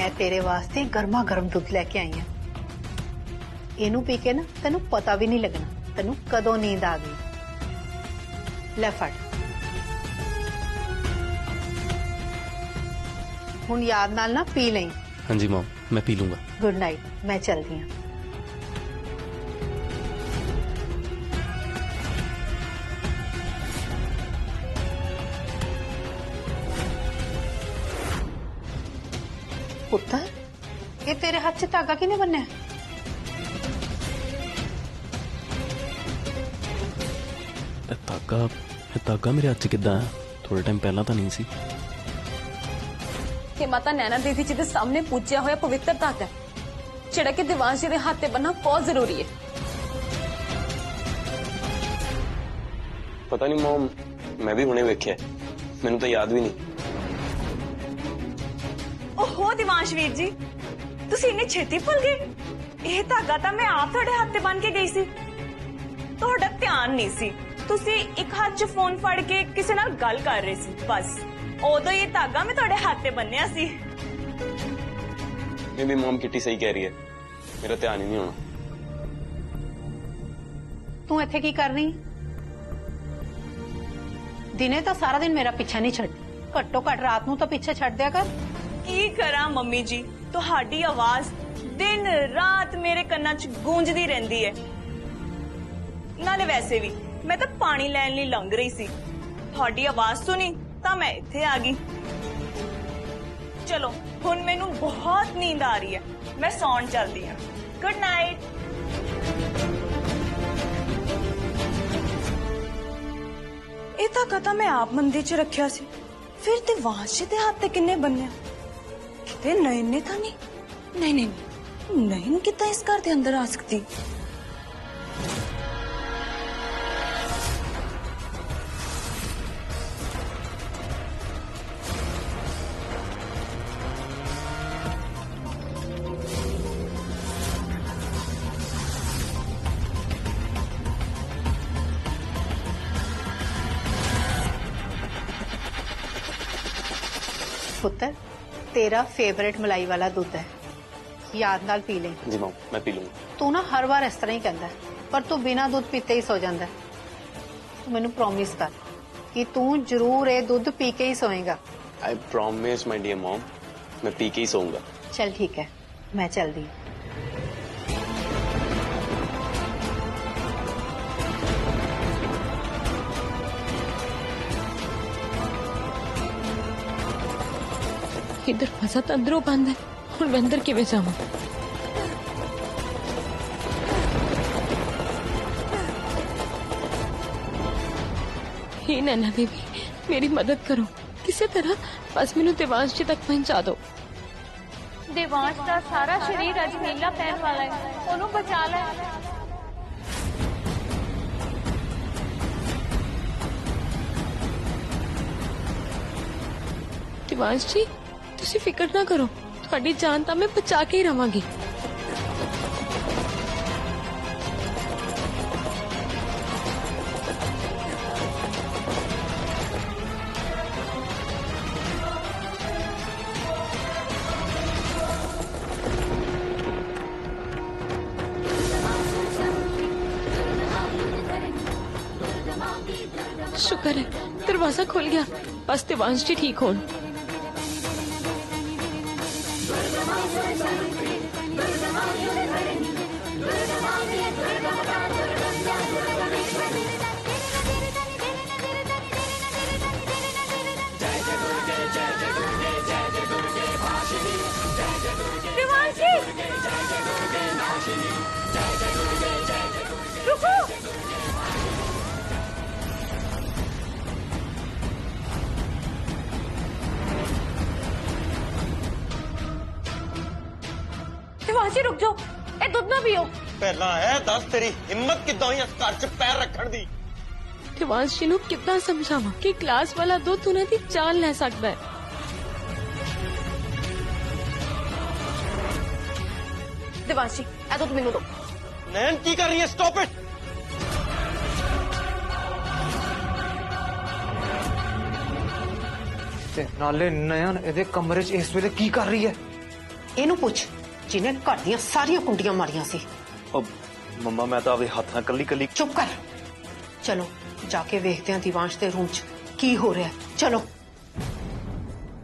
मैं तेरे वास्ते गर्मा गर्म दुध लेके आई हूं। इनू पी के ना तेनू पता भी नहीं लगना तेनू कदों नींद आ गई। ले फड़ हुण याद नाल ना पी लई। हाँ जी मॉम, मैं पी लूंगा। गुड नाइट, मैं चलती हूँ। पुत्तर, ये तेरे हाथ से धागा किने बन्ने? धागा मेरे हाथ च किद्दां है? थोड़े टाइम पहला तो नहीं सी। कि माता नैना देवी जी के सामने पूज्या होया पवित्र धागा जिहड़ा कि देवांश जी के हाथ ते बनना बहुत जरूरी है। पता नहीं मॉम, मैं भी हुणे वेख्या, मैनू तो याद भी नहीं। ओहो दिवांश वीर जी, तुसी इन्ने छेती भुल गए। यह धागा तो मैं आप थोड़े हाथ ते बन के गई सी, तुहाडा ध्यान नहीं सी। तुसी एक हाथ च फोन फड़ के किसी नाल गल कर रहे सी, बस उदो ये धागा मैं थोड़े हाथ ते बन्निया सी। मे भी मॉम किट्टी सही कह रही है, मेरा ध्यान ही नहीं होना। तू इत्थे की कर रही? दिने तो सारा दिन मेरा पीछा नहीं छड़, घट्टो घट रात नू तो पीछे छड़ दिया कर। की करा मम्मी जी, तुहाडी आवाज दिन रात मेरे कन्ना च गूंजदी रहंदी है। नाले वैसे भी मैं तो पानी लैन लई लंघ रही सी, तुहाडी आवाज सुनी तो मैं इत्थे आ गई। चलो हुण मैनू बहुत नींद आ रही है, मैं सौण चलदी हां। Good night. ये धागा तो मैं आप मंदिर च रखिया सी, फिर दिवांश जी दे हाथ ते किन्ने बन्निया? किते नयन ने तो नहीं? नहीं नहीं नहीं, नयन कितना इस घर के अंदर आ सकती? पुत्र, तेरा फेवरेट मलाई वाला दूध है, याद नाल पी ले। जी मॉम, मैं पी लूंगा। तू ना हर बार इस तरह ही कहता है, पर तू बिना दूध पीते ही सो जाता है। तू मैनू प्रॉमिस कर कि तू जरूर ये दूध पी के ही सोएगा। I promise my dear mom, मैं पी के ही सोऊंगा। चल ठीक है, मैं चल दी। इधर दरवाजा तो अंदरों बंद है, हुण मैं अंदर किवें जावां? हे नैना देवी, मेरी मदद करो किसी तरह, बस मैनू देवांश जी तक पहुंचा दो। देवांश का सारा शरीर अज नीला पैन वाला है, ओनू बचा ले। देवांश जी तुसी फिक्र ना करो, थोड़ी जान तो मैं बचा के ही रवांगी। शुक्र है दरवाजा खुल गया, बस देवांश जी ठीक हो। रुको, देवांशी रुक जाओ, ए दूध ना पियो। पहला है दस तेरी हिम्मत किद्दां होई इस घर च पैर रखण दी? देवांश जी नूं कितना समझावा कि क्लास वाला दूध उन्हां दी जान ले सकदा है। देवांशी ए दूध मैनू दो। नैन की कर रही है? Stop it. नाले नयन एदे कमरे च इस वेले की कर रही है? ਇਹਨੂੰ ਪੁੱਛ ਜਿਹਨੇ ਘਰ ਦੀਆਂ ਸਾਰੀਆਂ ਕੁੰਡੀਆਂ ਮਾਰੀਆਂ ਸੀ। ਉਹ ਮੰਮਾ ਮੈਂ ਤਾਂ ਆਪਦੇ ਹੱਥ ਨਾਲ ਕੱਲੀ ਚੁੱਪ ਕਰ। ਚਲੋ ਜਾ ਕੇ ਵੇਖਦੇ ਹਾਂ ਦਿਵਾਂਸ਼ ਦੇ ਰੂਮ 'ਚ ਕੀ ਹੋ ਰਿਹਾ ਹੈ। ਚਲੋ।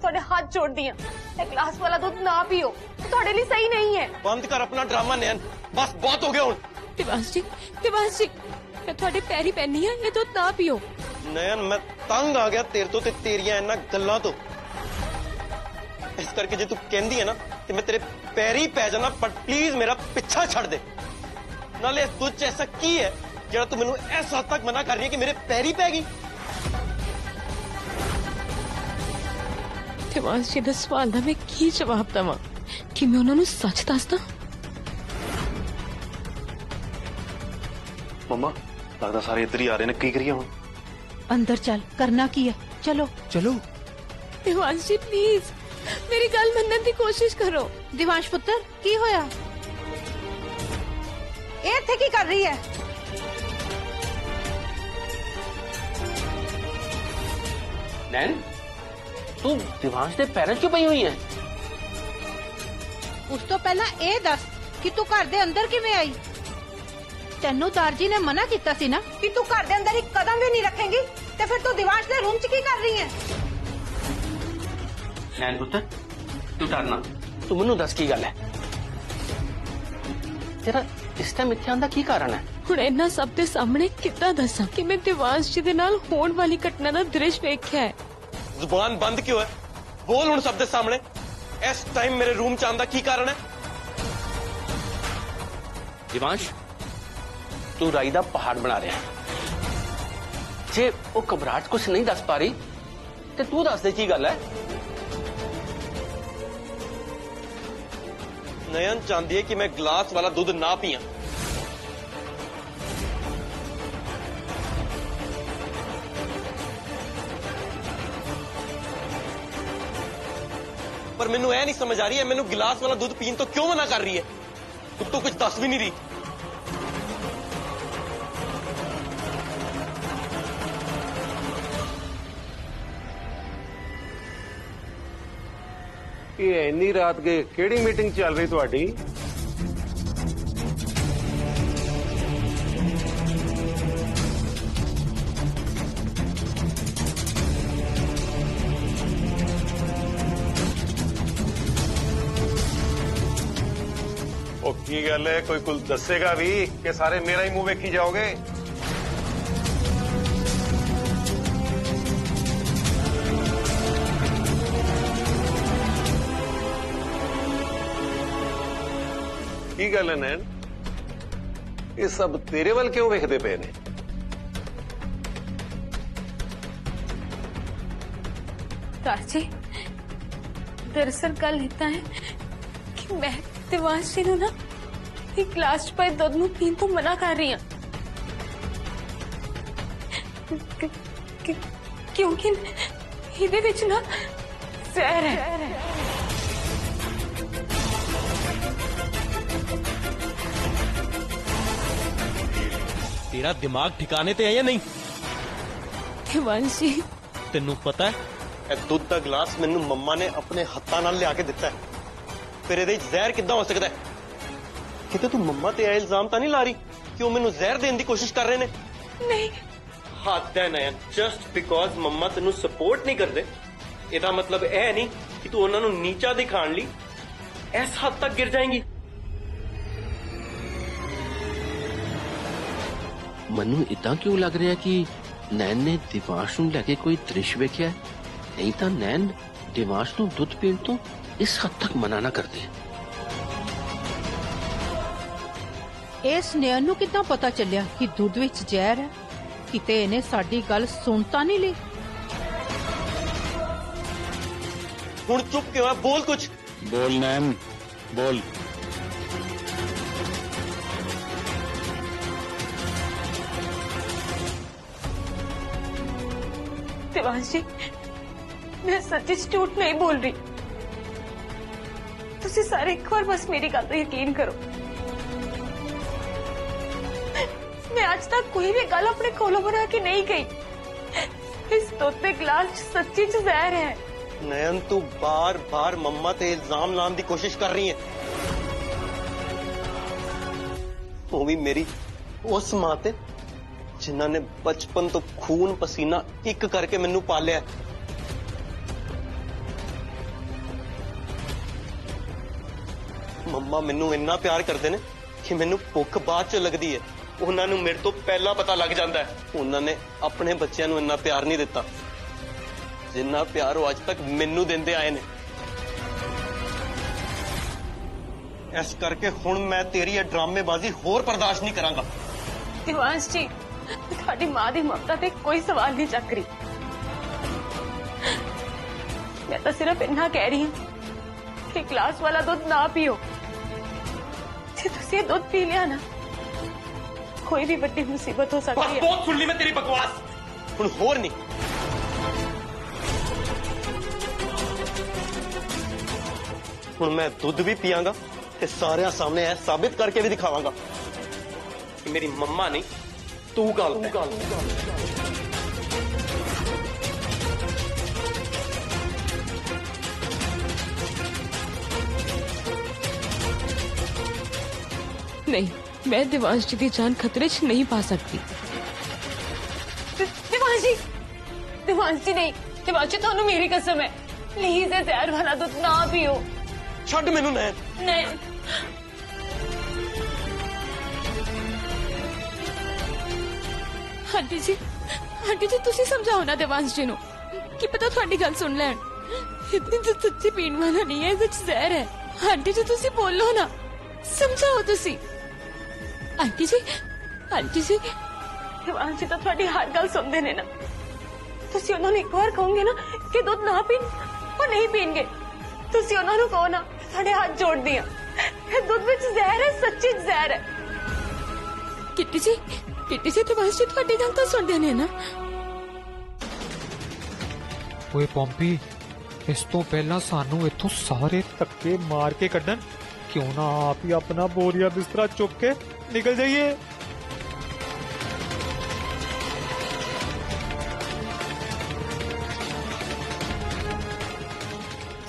ਤੁਹਾਡੇ ਹੱਥ ਜੋੜਦੀ ਆ, ਇਹ ਗਲਾਸ ਵਾਲਾ ਦੁੱਧ ਨਾ ਪੀਓ, ਇਹ ਤੁਹਾਡੇ ਲਈ ਸਹੀ नहीं है। ਬੰਦ ਕਰ ਆਪਣਾ ਡਰਾਮਾ ਨੈਣ, ਬਸ ਬਹੁਤ ਹੋ ਗਿਆ ਹੁਣ। ਦਿਵਾਂਸ਼ ਜੀ ਮੈਂ ਤੁਹਾਡੇ ਪੈਰੀ ਪੈਣੀ ਆ, ਇਹ ਦੁੱਧ ਨਾ ਪੀਓ। ਨੈਣ ਮੈਂ ਤੰਗ ਆ ਗਿਆ ਤੇਰੇ ਤੋਂ ਤੇ ਤੇਰੀਆਂ ਇਹਨਾਂ ਗੱਲਾਂ ਤੋਂ। ਇਸ ਕਰਕੇ ਜੇ ਤੂੰ ਕਹਿੰਦੀ ਹੈ ਨਾ ਤੇ ਮੈਂ ਤੇਰੇ ਪੈਰੀ ਪੈ ਜਾਣਾ, ਪਰ ਪਲੀਜ਼ ਮੇਰਾ ਪਿੱਛਾ ਛੱਡ ਦੇ। ਨਾਲੇ ਇਸ ਦੁੱਧ 'ਚ ਐਸਾ ਕੀ ਹੈ ਜਿਹੜਾ ਤੂੰ ਮੈਨੂੰ ਇਸ ਹੱਦ ਤੱਕ ਮਨਾ ਕਰ ਰਹੀ ਹੈ ਕਿ ਮੇਰੇ ਪੈਰੀ ਪੈ ਗਈ। ਦਿਵਾਂਸ਼ ਜੀ ਦੇ ਸਵਾਲ ਦਾ ਮੈਂ ਕੀ ਜਵਾਬ ਦੇਵਾਂ ਕਿ ਮੈਂ ਉਹਨਾਂ ਨੂੰ ਸੱਚ ਦੱਸਦਾ? ਮੰਮਾ ਲੱਗਦਾ ਸਾਰੇ ਇੱਧਰ ਹੀ ਆ ਰਹੇ ਨੇ, ਕੀ ਕਰੀਏ ਹੁਣ? ਅੰਦਰ ਚੱਲ, ਕਰਨਾ ਕੀ ਹੈ? ਚਲੋ। ਚਲੋ। ਦਿਵਾਂਸ਼ ਜੀ ਪਲੀਜ਼ ਮੇਰੀ ਗੱਲ ਮੰਨਣ ਦੀ ਕੋਸ਼ਿਸ਼ ਕਰੋ। ਦਿਵਾਂਸ਼ ਪੁੱਤਰ ਕੀ ਹੋਇਆ? ਇਹ ਇੱਥੇ ਕੀ ਕਰ ਰਹੀ ਹੈ? नैन तू दिवांश दे पैरों क्यों पई हुई है? ਉਸ ਤੋਂ ਪਹਿਲਾਂ ਇਹ ਦੱਸ ਕਿ ਤੂੰ ਘਰ ਦੇ ਅੰਦਰ ਕਿਵੇਂ ਆਈ? ਤੈਨੂੰ ਦਾਰਜੀ ਨੇ ਮਨਾ ਕੀਤਾ ਸੀ ਨਾ ਕਿ ਤੂੰ ਘਰ ਦੇ ਅੰਦਰ ਇੱਕ ਕਦਮ ਵੀ ਨਹੀਂ ਰੱਖੇਂਗੀ, ਤੇ ਫਿਰ ਤੂੰ ਦਿਵਾਂਸ਼ ਦੇ ਰੂਮ 'ਚ ਕੀ ਕਰ ਰਹੀ ਹੈ? नैन पुत्र तू डरना, तू मैनू दस की गल है, तेरा इस टाइम इत्थे आंदा की कारण है? ਹੁਣ ਇਹਨਾਂ ਸਭ ਦੇ ਸਾਹਮਣੇ ਕਿੱਦਾਂ ਦੱਸਾਂ ਕਿ ਮੈਂ ਦਿਵਾਂਸ਼ ਜੀ ਦੇ ਨਾਲ ਹੋਣ ਵਾਲੀ ਘਟਨਾ ਦਾ ਦ੍ਰਿਸ਼ ਵੇਖਿਆ ਹੈ। ਜ਼ੁਬਾਨ ਬੰਦ ਕਿਉਂ ਹੈ? ਬੋਲ ਹੁਣ ਸਭ ਦੇ ਸਾਹਮਣੇ, ਇਸ ਟਾਈਮ ਮੇਰੇ ਰੂਮ 'ਚ ਆਉਣ ਦਾ ਕੀ ਕਾਰਨ ਹੈ? दिवांश तू राई दा पहाड़ बना रहा है, जे वो घबराहट कुछ नहीं दस पा रही ते तू दस दे की गल है? नयन चाहती है कि मैं गिलास वाला दूध ना पिया। पर मैनू यह नहीं समझ आ रही है, मैनू गिलास वाला दूध पीन तो क्यों मना कर रही है? तू तो कुछ दस भी नहीं रही। ਇਹ ਇੰਨੀ ਰਾਤ ਗਏ ਕਿਹੜੀ ਮੀਟਿੰਗ ਚੱਲ ਰਹੀ ਤੁਹਾਡੀ? ਉਹ ਕੀ ਗੱਲ ਹੈ, ਕੋਈ ਕੁਝ ਦੱਸੇਗਾ ਵੀ ਕਿ ਸਾਰੇ ਮੇਰਾ ਹੀ ਮੂੰਹ ਵੇਖੀ ਜਾਓਗੇ? ਕੀ ਗੱਲ ਹੈ ਨੈਣ, ਇਹ ਸਭ ਤੇਰੇ ਵੱਲ ਕਿਉਂ ਵੇਖਦੇ ਪਏ ਨੇ? दारजी दरअसल कल इतना है कि मैं दिवांश जी ना एक गिलास पे दुध नूं पीन तो मना कर रही हूं क्योंकि इहदे विच ना जहर है। तेरा दिमाग ठिकाने ते है या नहीं? दिवांश जी तेनू पता है ਇਹ ਦੁੱਧ ਦਾ ਗਲਾਸ ਮੈਨੂੰ ਮੰਮਾ ਨੇ ਆਪਣੇ ਹੱਥਾਂ ਨਾਲ ਲਿਆ ਕੇ ਦਿੱਤਾ ਹੈ, ਫਿਰ ਇਹਦੇ ਵਿੱਚ ਜ਼ਹਿਰ ਕਿੱਦਾਂ ਹੋ ਸਕਦਾ ਹੈ? ਕਿਤੇ ਤੂੰ ਮੰਮਾ ਤੇ ਇਹ ਇਲਜ਼ਾਮ ਤਾਂ ਨਹੀਂ ਲਾ ਰਹੀ ਕਿ ਉਹ ਮੈਨੂੰ ਜ਼ਹਿਰ ਦੇਣ ਦੀ ਕੋਸ਼ਿਸ਼ ਕਰ ਰਹੇ ਨੇ? नहीं ਹੱਦ ਹੈ ਨਯਨ, ਜਸਟ ਬਿਕੋਜ਼ ਮੰਮਾ ਤੈਨੂੰ ਸਪੋਰਟ ਨਹੀਂ ਕਰਦੇ ਇਹਦਾ ਮਤਲਬ ਇਹ ਨਹੀਂ ਕਿ ਤੂੰ ਉਹਨਾਂ ਨੂੰ ਨੀਚਾ ਦਿਖਾਉਣ ਲਈ ਇਸ ਹੱਦ ਤੱਕ ਗਿਰ ਜਾਏਂਗੀ। मनु इदा क्यों लग रहा है कि नैन ने दिवांश नूं लैके कोई दृश्य वेख्या है? नहीं तो नैन दिवांश नूं दुध पीण तो इस हद तक मना ना करती। ਇਸ ਨੈਣ ਨੂੰ ਕਿੱਦਾਂ ਪਤਾ ਚੱਲਿਆ ਕਿ ਦੁੱਧ ਵਿੱਚ ਜ਼ਹਿਰ ਹੈ? ਕਿਤੇ ਇਹਨੇ ਸਾਡੀ ਗੱਲ ਸੁਣ ਤਾਂ ਨਹੀਂ ਲਈ? ਹੁਣ ਚੁੱਪ ਕਿਉਂ ਹੈ? ਬੋਲ ਕੁਝ। ਬੋਲ ਨੈਣ ਬੋਲ। दिवांश जी मैं सच्ची झूठ नहीं बोल रही, तुसी सारे एक बार बस मेरी गल पे यकीन करो। मैं आज तक कोई भी गल अपने कोलों बना के नहीं गई। इस दुध के गिलास सच्ची च जहर है। नयन तू बार बार मम्मा ते इल्जाम लाने की कोशिश कर रही है। वो भी मेरी उस मां ते जिन्हां ने बचपन तो खून पसीना एक करके मैनू पालिया। मम्मा मैनू इन्ना प्यार करते ने कि मैनू भुख बाद च लगती है। उन्होंने मेरे तो पहला पता लग जाता है। उन्होंने अपने बच्चों को इन्ना प्यार नहीं दिता जिन्ना प्यार वो अज तक मैनू देंदे आए ने। इस करके हुण मैं तेरी ये ड्रामेबाजी होर बर्दाश्त नहीं करांगा। दिवांश जी, थोड़ी मां की ममता ते कोई सवाल नहीं चक रही। मैं तो सिर्फ इन्ना कह रही हूं कि ग्लास वाला दूध ना पियो। जे तुसीं दूध पी लिया ना, कोई भी बड़ी मुसीबत हो सकती है। बहुत सुन ली मैं तेरी बकवास, हुण होर नहीं। हुण मैं दूध भी पियांगा ते सारे सामने ऐ साबित करके भी दिखावांगा कि मेरी मम्मा नहीं तू गलत है। नहीं, मैं दिवांश जी की जान खतरे च नहीं पा सकती। दिवांश जी नहीं, दिवांश जी थानू मेरी कसम है, प्लीज ये जहर वाला दूध ना पियो। छड़ मैनू नैन। नहीं, आंटी जी तुसी समझाओ ना दिवांश जी नु कि पता थोड़ी गल सुन लैन। इतनी तो सच्ची पीण वाला नहीं है, सच जहर है। आंटी जी तुसी बोलो ना, समझाओ तुसी। आंटी जी दिवांश जी तो थोड़ी हर गल सुनते ने ना। तुसी उन्होंने एक बार कहोगे ना कि दूध ना पीन, वो नहीं पीनगे। तुसी उन्होंने कहो ना, थोड़े हाथ जोड़ दिया, दूध विच जहर है, सच्ची जहर है। किट्टी जी दिवांश जी थोड़ी गल तो सुनते ने ना। ओए पॉम्पी, इस तो पहला सानू इथों सारे धक्के मार के कड्डन, क्यों ना आप ही अपना बोरिया बिस्तरा चुक के निकल जाइए।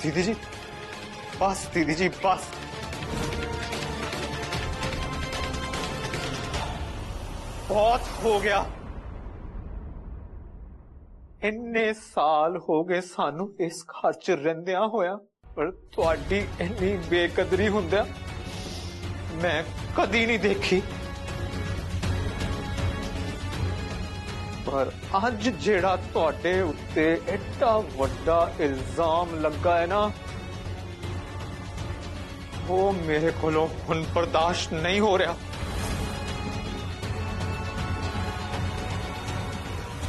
दीदी जी बस, दीदी जी बस। बहुत हो गया। इन्ने साल हो गए सानू इस घर च रहिंदियां होया, पर तुहाडी इन्नी बेकदरी हुंदिया मैं कदी नहीं देखी। पर अज जेड़ा तुहाडे उत्ते एडा वड्डा इल्जाम लगा है ना, वो मेरे कोलों हुण बर्दाश्त नहीं हो रहा।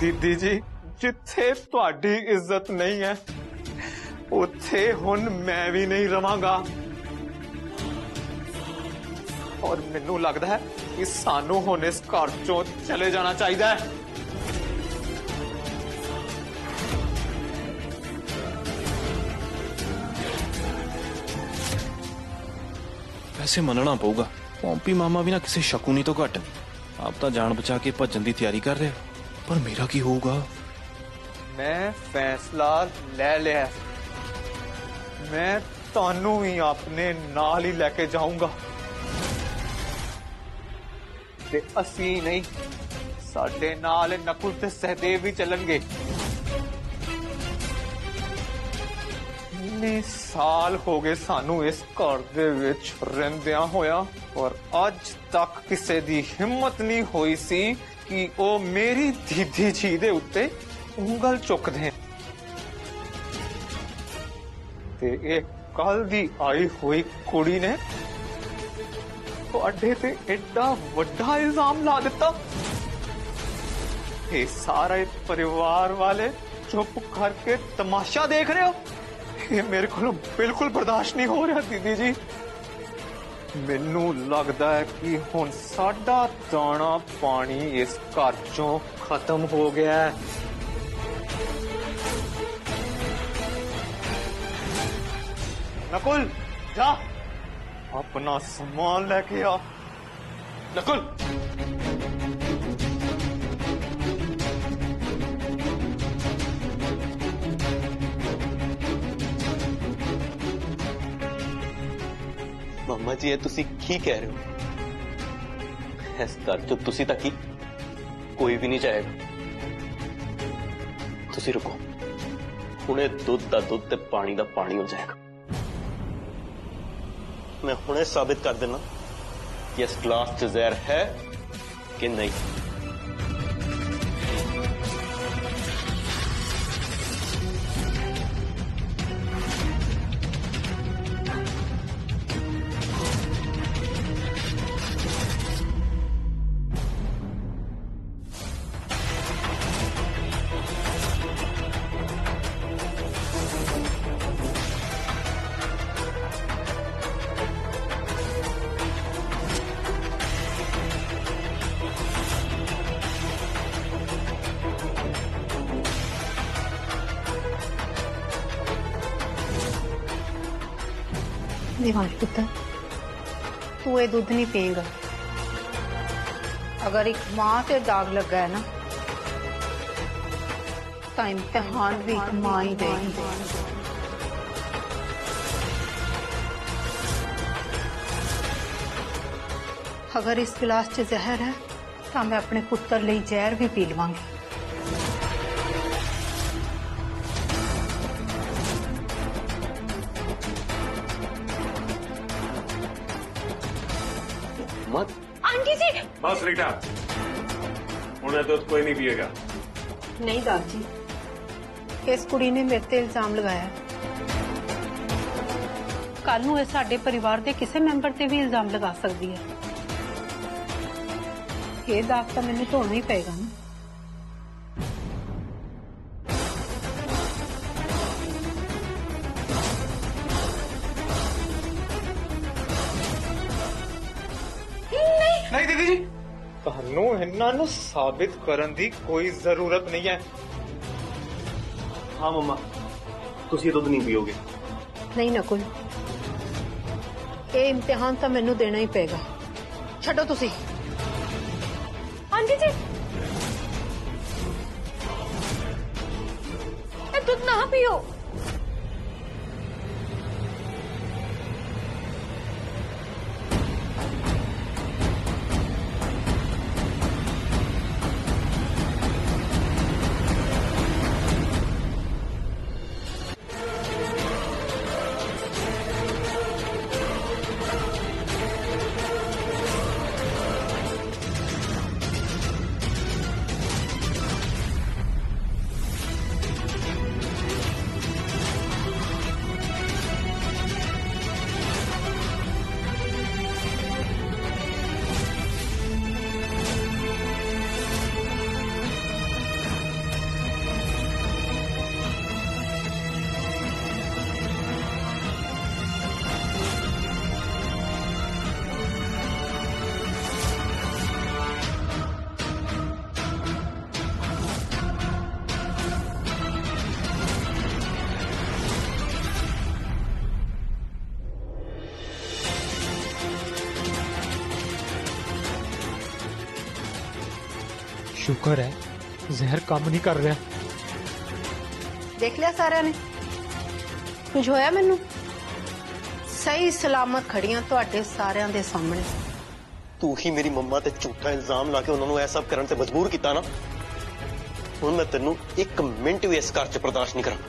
दीदी जी, जिथे तुहाडी इज्जत नहीं है उथे हुण मैं भी नहीं रवांगा। और मैनू लगदा है कि सानू हुण इस घर चों चले जाना चाहिए। वैसे मनना पऊगा, पॉम्पी मामा भी ना किसी शकुनी तो घट। आप तो जान बचा के भजन की तैयारी कर रहे हो, पर मेरा की होगा? मैं फैसला ले लिया, मैं तानू ही अपने नाल ही लेके जाऊंगा। ते असी नहीं, साडे नाल नकुल ते सहदेव भी चलणगे। इन्ने साल हो गए सानू इस घर दे विच रहिंदियां होया, और अज तक किसी दी हिम्मत नहीं होई सी कि ओ मेरी दीदी जी दे उत्ते उंगल चुक दे। ते एक कल दी आई हुई कुड़ी ने तुहाडे ते एडा वड्डा इल्जाम ला दिता। ये सारे परिवार वाले चुप करके तमाशा देख रहे हो। ये मेरे को बिल्कुल बर्दाश्त नहीं हो रहा दीदी जी। मैनू लगता है कि हुण साडा दाना पानी इस घर चों खत्म हो गया है। नकुल जा अपना सामान लेके आ। नकुल ਮਾਮਾ ਜੀ ਇਹ ਤੁਸੀਂ ਕੀ ਕਹਿ ਰਹੇ ਹੋ? ਇਸ ਘਰ ਚ ਤੁਸੀਂ ਤਾਂ ਕੀ ਕੋਈ ਵੀ ਨਹੀਂ ਜਾਏਗਾ। ਤੁਸੀਂ ਰੁਕੋ, ਹੁਣੇ ਦੁੱਧ ਦਾ ਦੁੱਧ ਤੇ ਪਾਣੀ ਦਾ ਪਾਣੀ ਹੋ ਜਾਏਗਾ। मैं हुणे साबित कर देना कि इस ग्लास च जहर है कि नहीं। देवांश पुत्र, तू ये दूध नहीं पिएगा। अगर एक मां से दाग लगा है ना तो इम्तिहान भी एक मां ही देगी। अगर इस गिलास च जहर है तो मैं अपने पुत्र लिए जहर भी पी लवांगी। मत आंटी जी, बस रीटा, उन्हें दूध कोई नहीं पिएगा। नहीं दाद जी, इस कुड़ी ने मेरे ते इल्जाम लगाया। कल नूं इह साडे परिवार दे किसी मैंबर ते भी इल्जाम लगा सकदी है। ये दाग तो मैनूं धोना ही पेगा ना। नहीं दीदी जी, ਤੁਹਾਨੂੰ ਇਹਨਾਂ ਨੂੰ ਸਾਬਿਤ ਕਰਨ ਦੀ ਕੋਈ ਜ਼ਰੂਰਤ ਨਹੀਂ ਹੈ। हाँ मम्मा, तुसी दुध नहीं पियोगे। नहीं नकुल, ये इम्तिहान तो मैनू देना ही पेगा। छड्डो तुसी। आंटी जी, ये दूध ना पियो। शुक्र है जहर काम नहीं कर रहा। देख लिया सारे ने कुछ होया मैनू? सही सलामत खड़ियां तुहाडे सारियां दे सामने। तू ही मेरी मम्मा ते झूठा इल्जाम ला के उन्होंने ऐसा करन ते मजबूर किया ना। हुण मैं तेनू एक मिनट भी इस घर च बर्दाश्त नहीं करा।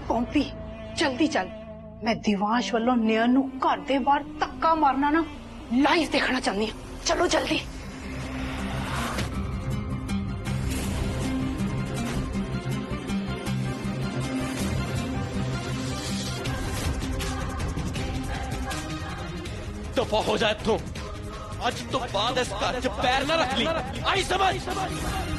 पॉम्पी जल्दी चल, मैं दिवांश वालों नयन नूं घर दे बाहर धक्का मारना ना लाइव देखना चाहनी हूं। चलो जल्दी। दफा हो जाए तू। आज तो बाद इस घर च पैर ना रख ली। आई समझ।